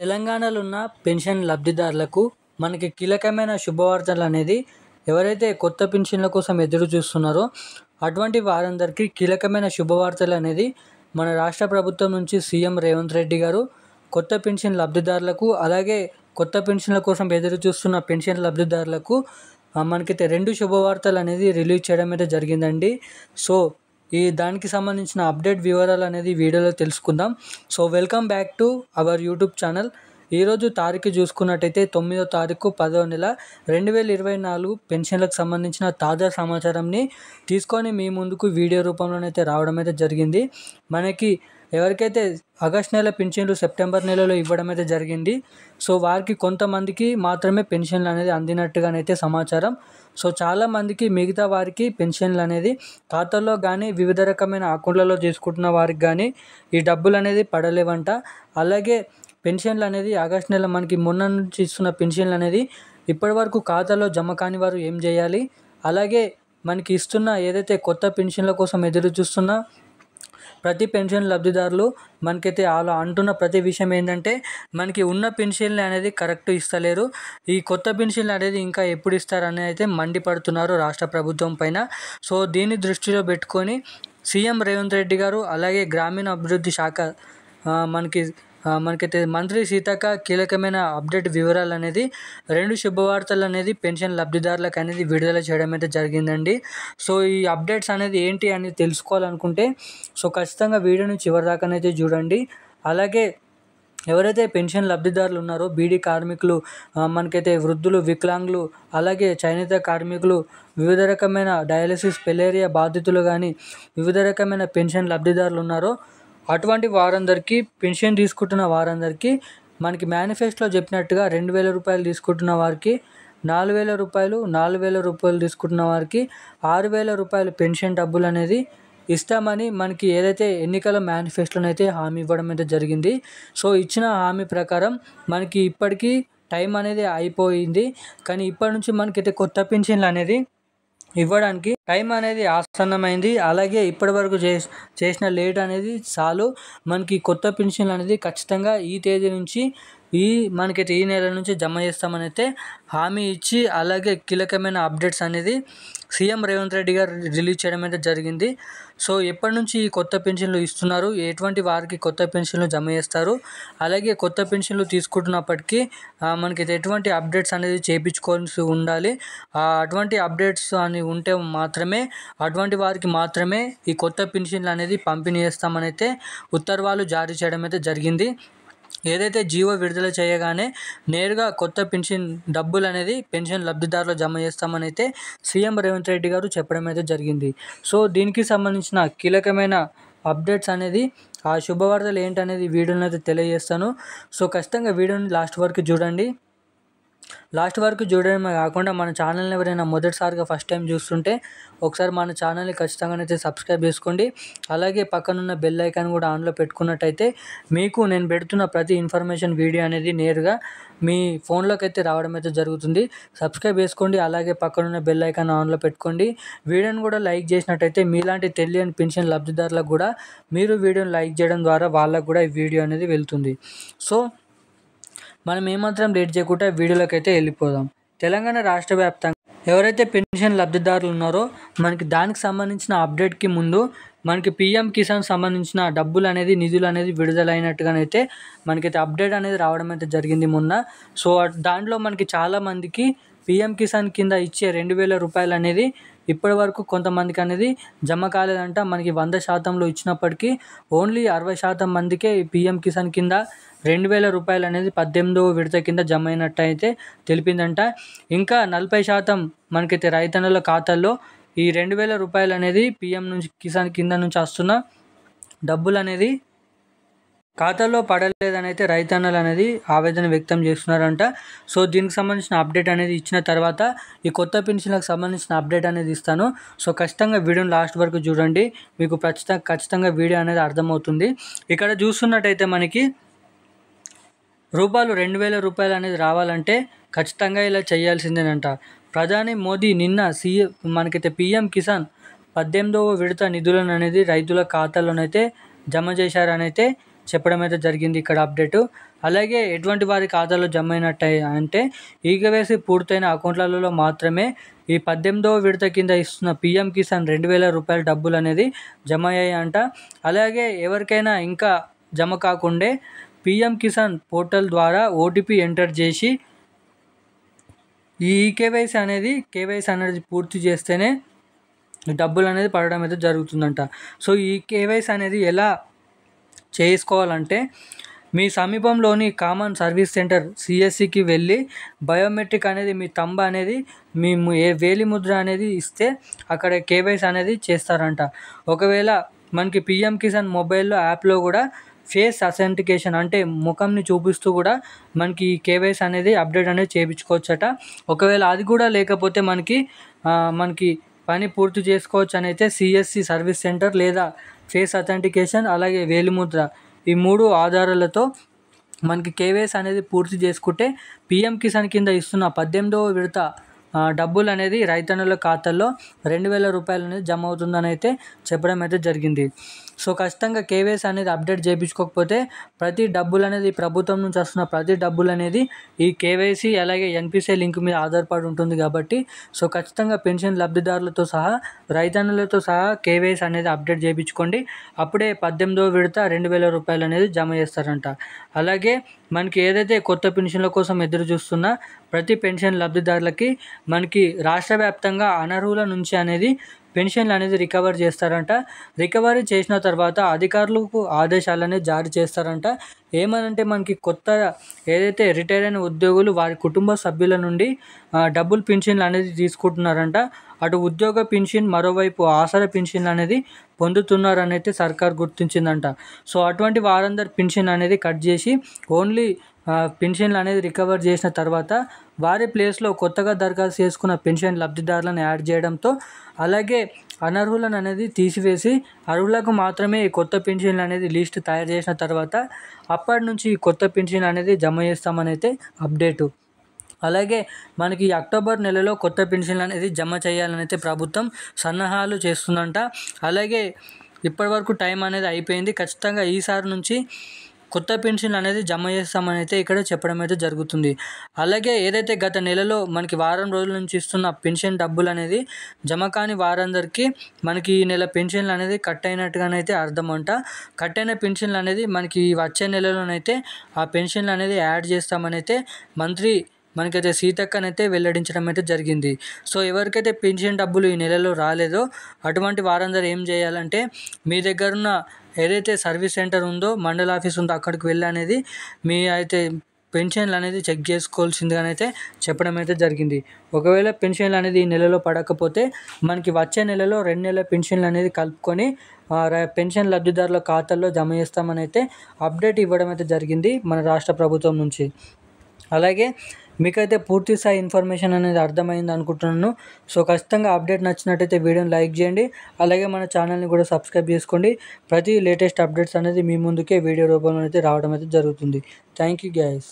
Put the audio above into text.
తెలంగాణలో ఉన్న పెన్షన్ లబ్ధిదారులకు మనకి కీలకమైన శుభవార్తలు అనేది ఎవరైతే కొత్త పెన్షన్ల కోసం ఎదురు చూస్తున్నారో అటువంటి వారందరికీ కీలకమైన శుభవార్తలు అనేది మన రాష్ట్ర ప్రభుత్వం నుంచి సీఎం రేవంత్ రెడ్డి గారు కొత్త పెన్షన్ లబ్ధిదారులకు అలాగే కొత్త పెన్షన్ల కోసం ఎదురు చూస్తున్న పెన్షన్ లబ్ధిదారులకు మనకైతే రెండు శుభవార్తలు అనేది రిలీజ్ చేయడం అయితే జరిగిందండి. సో దానికి సంబంధించిన అప్డేట్ వివరాలు అనేది వీడియోలో తెలుసుకుందాం. So welcome back to our YouTube channel. ఈరోజు తారీఖు చూసుకున్నట్టయితే 9వ తారీఖు 10వ నెల 2024 పెన్షన్లకు సంబంధించిన తాజా సమాచారంని తీసుకొని మీ ముందుకు వీడియో రూపంలోనైతే రావడం అయితే జరిగింది. మనకి ఎవరికైతే ఆగస్ట్ నెల పెన్షన్లు సెప్టెంబర్ నెలలో ఇవ్వడం అయితే జరిగింది. సో వారికి కొంతమందికి మాత్రమే పెన్షన్లు అనేది అందినట్టుగానైతే సమాచారం. సో చాలామందికి మిగతా వారికి పెన్షన్లు అనేది ఖాతాల్లో కానీ వివిధ రకమైన అకౌంట్లలో చేసుకుంటున్న వారికి కానీ ఈ డబ్బులు అనేది పడలేవంట. అలాగే పెన్షన్లు అనేది ఆగస్ట్ నెల మనకి మొన్న నుంచి ఇస్తున్న పెన్షన్లు అనేది ఇప్పటి వరకు ఖాతాలో జమ కాని వారు ఏం చేయాలి, అలాగే మనకి ఇస్తున్న ఏదైతే కొత్త పెన్షన్ల కోసం ఎదురు చూస్తున్న ప్రతి పెన్షన్ లబ్ధిదారులు మనకైతే అలా అంటున్న ప్రతి విషయం ఏంటంటే మనకి ఉన్న పెన్షన్లు అనేది కరెక్ట్ ఇస్తలేరు, ఈ కొత్త పెన్షన్లు అనేది ఇంకా ఎప్పుడు ఇస్తారని అయితే మండిపడుతున్నారు రాష్ట్ర ప్రభుత్వం పైన. సో దీన్ని దృష్టిలో పెట్టుకొని సీఎం రేవంత్ రెడ్డి గారు అలాగే గ్రామీణ అభివృద్ధి శాఖ మనకైతే మంత్రి సీతక్క కీలకమైన అప్డేట్ వివరాలు అనేది రెండు శుభవార్తలు అనేది పెన్షన్ లబ్ధిదారులకు అనేది విడుదల చేయడం అయితే జరిగిందండి. సో ఈ అప్డేట్స్ అనేది ఏంటి అని తెలుసుకోవాలనుకుంటే సో ఖచ్చితంగా వీడియోని చివరి దాకానైతే చూడండి. అలాగే ఎవరైతే పెన్షన్ లబ్ధిదారులు ఉన్నారో బీడీ కార్మికులు, మనకైతే వృద్ధులు, వికలాంగులు, అలాగే చేనేత కార్మికులు, వివిధ రకమైన డయాలసిస్ పెలేరియా బాధితులు కానీ వివిధ రకమైన పెన్షన్ లబ్ధిదారులు ఉన్నారో అటువంటి వారందరికీ పెన్షన్ తీసుకుంటున్న వారందరికీ మనకి మేనిఫెస్టోలో చెప్పినట్టుగా 2,000 రూపాయలు తీసుకుంటున్న వారికి 4,000 రూపాయలు, 4,000 రూపాయలు తీసుకుంటున్న వారికి 6,000 రూపాయలు పెన్షన్ డబ్బులు అనేది ఇస్తామని మనకి ఏదైతే ఎన్నికల మేనిఫెస్టోనైతే హామీ ఇవ్వడం అయితే జరిగింది. సో ఇచ్చిన హామీ ప్రకారం మనకి ఇప్పటికీ టైం అనేది అయిపోయింది, కానీ ఇప్పటి నుంచి మనకైతే కొత్త పెన్షన్లు అనేది ఇవ్వడానికి టైం అనేది ఆసన్నమైంది. అలాగే ఇప్పటి వరకు చేసిన లేట్ అనేది చాలు, మనకి కొత్త పెన్షన్లు అనేది ఖచ్చితంగా ఈ తేదీ నుంచి మనకైతే ఈ నెల నుంచి జమ చేస్తామని అయితే హామీ ఇచ్చి అలాగే కీలకమైన అప్డేట్స్ అనేది సీఎం రేవంత్ రెడ్డి గారు రిలీజ్ చేయడం అయితే జరిగింది. సో ఎప్పటి నుంచి ఈ కొత్త పెన్షన్లు ఇస్తున్నారు, ఎటువంటి వారికి కొత్త పెన్షన్లు జమ చేస్తారు, అలాగే కొత్త పెన్షన్లు తీసుకుంటున్నప్పటికీ మనకి ఎటువంటి అప్డేట్స్ అనేది చేయించుకోవాల్సి ఉండాలి, అటువంటి అప్డేట్స్ అని ఉంటే మాత్రమే అటువంటి వారికి మాత్రమే ఈ కొత్త పెన్షన్లు అనేది పంపిణీ చేస్తామని అయితే ఉత్తర్వులు జారీ చేయడం అయితే జరిగింది. ఏదైతే జీవో విడుదల చేయగానే నేరుగా కొత్త పెన్షన్ డబ్బులు అనేది పెన్షన్ లబ్ధిదారులు జమ చేస్తామని అయితే సీఎం రేవంత్ రెడ్డి గారు చెప్పడం అయితే జరిగింది. సో దీనికి సంబంధించిన కీలకమైన అప్డేట్స్ అనేది ఆ శుభవార్తలు ఏంటనేది వీడియోని అయితే తెలియజేస్తాను. సో ఖచ్చితంగా వీడియోని లాస్ట్ వరకు చూడండి. లాస్ట్ వరకు చూడడమే కాకుండా మన ఛానల్ని ఎవరైనా మొదటిసారిగా ఫస్ట్ టైం చూస్తుంటే ఒకసారి మన ఛానల్ని ఖచ్చితంగానైతే సబ్స్క్రైబ్ చేసుకోండి. అలాగే పక్కనున్న బెల్ ఐకాన్ కూడా ఆన్లో పెట్టుకున్నట్టయితే మీకు నేను పెడుతున్న ప్రతి ఇన్ఫర్మేషన్ వీడియో అనేది నేరుగా మీ ఫోన్లోకి అయితే రావడం అయితే జరుగుతుంది. సబ్స్క్రైబ్ చేసుకోండి, అలాగే పక్కనున్న బెల్ ఐకాన్ ఆన్లో పెట్టుకోండి. వీడియోని కూడా లైక్ చేసినట్టయితే మీలాంటి తెలియని పెన్షన్ లబ్ధిదారులకు కూడా మీరు వీడియోని లైక్ చేయడం ద్వారా వాళ్ళకు కూడా ఈ వీడియో అనేది వెళ్తుంది. సో మనం ఏమాత్రం లేట్ చేయకుండా వీడియోలోకి అయితే వెళ్ళిపోదాం. తెలంగాణ రాష్ట్ర వ్యాప్తంగా ఎవరైతే పెన్షన్ లబ్ధిదారులు ఉన్నారో మనకి దానికి సంబంధించిన అప్డేట్కి ముందు మనకి పీఎం కిసాన్ సంబంధించిన డబ్బులు అనేది నిధులు అనేది విడుదలైనట్టుగానైతే మనకైతే అప్డేట్ అనేది రావడం అయితే జరిగింది మొన్న. సో దాంట్లో మనకి చాలామందికి పీఎం కిసాన్ కింద ఇచ్చే 2,000 రూపాయలు అనేది ఇప్పటి వరకు కొంతమందికి అనేది జమ కాలేదంట. మనకి 100%లో ఇచ్చినప్పటికీ ఓన్లీ 60% మందికే పీఎం కిసాన్ కింద 2,000 రూపాయలు అనేది 18వ విడత కింద జమ అయినట్టు అయితే తెలిపిందంట. ఇంకా 40% మనకైతే రైతన్నల ఖాతాల్లో ఈ 2,000 రూపాయలు అనేది పీఎం నుంచి కిసాన్ కింద నుంచి వస్తున్న డబ్బులు అనేది ఖాతాలో పడలేదని అయితే రైతన్నలు అనేది ఆవేదన వ్యక్తం చేస్తున్నారంట. సో దీనికి సంబంధించిన అప్డేట్ అనేది ఇచ్చిన తర్వాత ఈ కొత్త పెన్షన్లకు సంబంధించిన అప్డేట్ అనేది ఇస్తాను. సో ఖచ్చితంగా వీడియోని లాస్ట్ వరకు చూడండి, మీకు ఖచ్చితంగా వీడియో అనేది అర్థమవుతుంది. ఇక్కడ చూస్తున్నట్టయితే మనకి 2,000 రూపాయలు అనేది రావాలంటే ఖచ్చితంగా ఇలా చేయాల్సిందేనంట. ప్రధాని మోదీ నిన్న మనకైతే పీఎం కిసాన్ 18వ విడత నిధులను అనేది రైతుల ఖాతాలోనైతే జమ చేశారని అయితే చెప్పడం అయితే జరిగింది ఇక్కడ అప్డేటు. అలాగే ఎటువంటి వారి ఖాతాలో జమ అయినట్టు అంటే ఈకేవైసీ పూర్తయిన అకౌంట్లలో మాత్రమే ఈ 18వ విడత కింద ఇస్తున్న పీఎం కిసాన్ 2000 రూపాయల డబ్బులు అనేది జమ అయ్యాయంట. అలాగే ఎవరికైనా ఇంకా జమ కాకుండే పీఎం కిసాన్ పోర్టల్ ద్వారా ఓటీపీ ఎంటర్ చేసి ఈ కేవైసీ అనేది పూర్తి చేస్తేనే డబ్బులు అనేది పడడం అయితే జరుగుతుందంట. సో ఈ కేవైసీ అనేది ఎలా చేసుకోవాలంటే మీ సమీపంలోని కామన్ సర్వీస్ సెంటర్ సిఎస్సికి వెళ్ళి బయోమెట్రిక్ అనేది మీ తంబ అనేది మీ వేలి ముద్ర అనేది ఇస్తే అక్కడ కేవైసీ అనేది చేస్తారంట. ఒకవేళ మనకి పీఎం కిసాన్ మొబైల్లో యాప్లో కూడా ఫేస్ అథెంటికేషన్ అంటే ముఖంని చూపిస్తూ కూడా మనకి కేవైసీ అనేది అప్డేట్ అనేది చేయించుకోవచ్చట. ఒకవేళ అది కూడా లేకపోతే మనకి పని పూర్తి చేసుకోవచ్చు అని అయితే సిఎస్సి సర్వీస్ సెంటర్ లేదా ఫేస్ అథెంటికేషన్ అలాగే వేలిముద్ర ఈ 3 ఆధారాలతో మనకి కేవైసీ అనేది పూర్తి చేసుకుంటే పీఎం కిసాన్ కింద ఇస్తున్న 18వ విడత డబ్బులు అనేది రైతన్నుల ఖాతాల్లో 2000 రూపాయలు అనేది జమ అవుతుందని అయితే చెప్పడం అయితే జరిగింది. సో ఖచ్చితంగా కేవైసీ అనేది అప్డేట్ చేయించుకోకపోతే ప్రతి డబ్బులు అనేది ప్రభుత్వం నుంచి వస్తున్న ప్రతి డబ్బులు అనేది ఈ కేవైసీ అలాగే ఎన్పిసిఐ లింక్ మీద ఆధారపడి ఉంటుంది కాబట్టి సో ఖచ్చితంగా పెన్షన్ లబ్ధిదారులతో సహా రైతన్నులతో సహా కేవైసీ అనేది అప్డేట్ చేయించుకోండి. అప్పుడే 18వ విడత 2000 రూపాయలు అనేది జమ చేస్తారంట. అలాగే మనకి ఏదైతే కొత్త పెన్షన్ల కోసం ఎదురు చూస్తున్న ప్రతి పెన్షన్ లబ్ధిదారులకి మనకి రాష్ట్ర వ్యాప్తంగా అనర్హుల నుంచి అనేది పెన్షన్లు అనేది రికవర్ చేస్తారంట. రికవరీ చేసిన తర్వాత అధికారులకు ఆదేశాలు అనేది జారీ చేస్తారంట. ఏమనంటే మనకి కొత్త ఏదైతే రిటైర్ అయిన ఉద్యోగులు వారి కుటుంబ సభ్యుల నుండి డబుల్ పెన్షన్లు అనేది తీసుకుంటున్నారంట. అటు ఉద్యోగ పెన్షన్ మరోవైపు ఆసరా పెన్షన్లు అనేది పొందుతున్నారని అయితే సర్కార్ గుర్తించిందంట. సో అటువంటి వారందరి పెన్షన్ అనేది కట్ చేసి ఓన్లీ పెన్షన్లు అనేది రికవర్ చేసిన తర్వాత వారి ప్లేస్లో కొత్తగా దరఖాస్తు చేసుకున్న పెన్షన్ లబ్ధిదారులను యాడ్ చేయడంతో అలాగే అనర్హులను అనేది తీసివేసి అర్హులకు మాత్రమే ఈ కొత్త పెన్షన్లు అనేది లిస్ట్ తయారు చేసిన తర్వాత అప్పటి నుంచి ఈ కొత్త పెన్షన్ అనేది జమ చేస్తామని అయితే అప్డేటు. అలాగే మనకి అక్టోబర్ నెలలో కొత్త పెన్షన్లు అనేది జమ చేయాలని అయితే ప్రభుత్వం సన్నాహాలు చేస్తుందంట. అలాగే ఇప్పటివరకు టైం అనేది అయిపోయింది. ఖచ్చితంగా ఈసారి నుంచి కొత్త పెన్షన్లు అనేది జమ చేస్తామని అయితే ఇక్కడ చెప్పడం అయితే జరుగుతుంది. అలాగే ఏదైతే గత నెలలో మనకి వారం రోజుల నుంచి ఇస్తున్న పెన్షన్ డబ్బులు అనేది జమ కాని వారందరికీ మనకి ఈ నెల పెన్షన్లు అనేది కట్ అయినట్టుగానైతే అర్థం అంట. కట్ అయిన పెన్షన్లు అనేది మనకి వచ్చే నెలలోనైతే ఆ పెన్షన్లు అనేది యాడ్ చేస్తామని అయితే మంత్రి మనకైతే సీతక్కనైతే వెల్లడించడం అయితే జరిగింది. సో ఎవరికైతే పెన్షన్ డబ్బులు ఈ నెలలో రాలేదో అటువంటి వారందరూ ఏం చేయాలంటే మీ దగ్గరున్న ఏదైతే సర్వీస్ సెంటర్ ఉందో మండల ఆఫీస్ ఉందో అక్కడికి వెళ్ళి అనేది మీ అయితే పెన్షన్లు అనేది చెక్ చేసుకోవాల్సిందిగానైతే చెప్పడం అయితే జరిగింది. ఒకవేళ పెన్షన్లు అనేది ఈ నెలలో పడకపోతే మనకి వచ్చే నెలలో 2 నెలల పెన్షన్లు అనేది కలుపుకొని పెన్షన్ లబ్ధిదారుల ఖాతాల్లో జమ చేస్తామని అయితే అప్డేట్ ఇవ్వడం అయితే జరిగింది మన రాష్ట్ర ప్రభుత్వం నుంచి. అలాగే మీకైతే పూర్తి స్థాయి ఇన్ఫర్మేషన్ అనేది అర్థమైంది అనుకుంటున్నాను. సో ఖచ్చితంగా అప్డేట్ నచ్చినట్టయితే వీడియోని లైక్ చేయండి. అలాగే మన ఛానల్ని కూడా సబ్స్క్రైబ్ చేసుకోండి. ప్రతి లేటెస్ట్ అప్డేట్స్ అనేది మీ ముందుకే వీడియో రూపంలో అయితే రావడం అయితే జరుగుతుంది. Thank you guys.